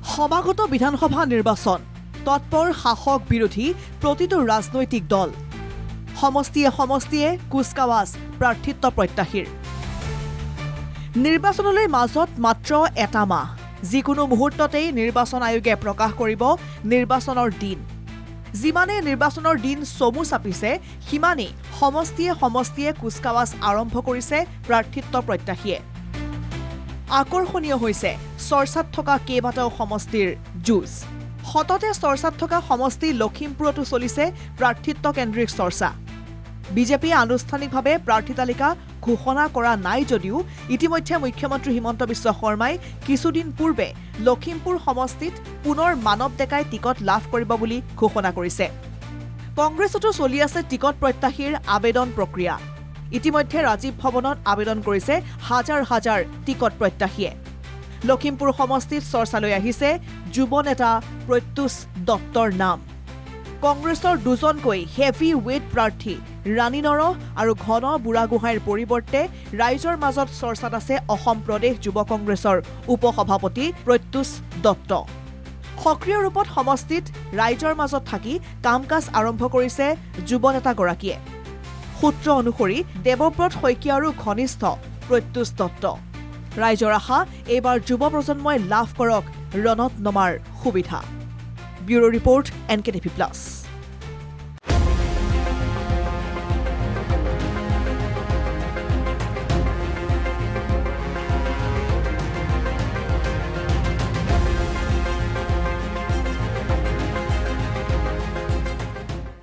সমাগত বিধানসভা নিৰ্বাচন তৎপৰ শাসক বিৰোধী প্ৰতিটো ৰাজনৈতিক দল সমষ্টিয়ে সমষ্টিয়ে কুচকাৱাজ প্ৰাৰ্থিত্ব প্ৰত্যাশীৰ নিৰ্বাচনলৈ মাজত মাত্ৰ এটা মাহ যিকোনো মুহূৰ্ততেই নিৰ্বাচন আয়োগে প্ৰকাশ কৰিব নিৰ্বাচনৰ দিন যিমানে নিৰ্বাচনৰ দিন চমু চাপিছে সিমানেই সমষ্টিয়ে সমষ্টিয়ে কুচকাৱাজ আৰম্ভ কৰিছে প্ৰাৰ্থিত্ব প্ৰত্যাশীয়ে আকৰ্ষণীয় হৈছে চৰ্চাত থকা কেইবাটাও সমষ্টিৰ যুঁজ হততে চৰ্চাত থকা সমষ্টি লখিমপুৰতো চলিছে প্ৰাৰ্থিত্ব কেন্দ্ৰিক চৰ্চা বিজেপিয়ে আনুষ্ঠানিকভাৱে প্ৰাৰ্থী তালিকা ঘোষণা কৰা নাই যদিও ইতিমধ্যে মুখ্যমন্ত্ৰী হিমন্ত বিশ্ব শৰ্মাই কিছুদিন পূৰ্বে লখিমপুৰ সমষ্টিত পুনৰ মানৱ ডেকাই টিকট লাভ কৰিব বুলি ঘোষণা কৰিছে কংগ্ৰেছতো চলি আছে টিকট প্ৰত্যাশীৰ আবেদন প্ৰক্ৰিয়া ইতিমধ্যে ৰাজীৱ ভৱনত আবেদন কৰিছে হাজাৰ হাজাৰ টিকট প্ৰত্যাশীয়ে লখিমপুৰ সমষ্টিত চৰ্চালৈ আহিছে যুৱ নেতা প্ৰত্যুষ দত্তৰ নাম কংগ্ৰেছৰ দুজনকৈ হেভি ৱেট প্ৰাৰ্থী ৰাণী নৰ আৰু ঘন বুঢ়াগোহাঁইৰ পৰিৱৰ্তে ৰাইজৰ মাজত চৰ্চাত আছে অসম প্ৰদেশ যুৱ কংগ্ৰেছৰ উপসভাপতি প্ৰত্যুষ দত্ত সক্ৰিয় ৰূপত সমষ্টিত ৰাইজৰ মাজত থাকি কাম কাজ আৰম্ভ কৰিছে যুৱ নেতাগৰাকীয়ে সূত্ৰ অনুসৰি দেৱব্ৰত শইকীয়া আৰু ঘনিষ্ঠ প্ৰত্যুষ দত্ত ৰাইজৰ আশা এইবাৰ যুৱ প্ৰজন্মই লাভ কৰক ৰণত নমাৰ সুবিধা ব্যুৰো ৰিপৰ্ট NKTV+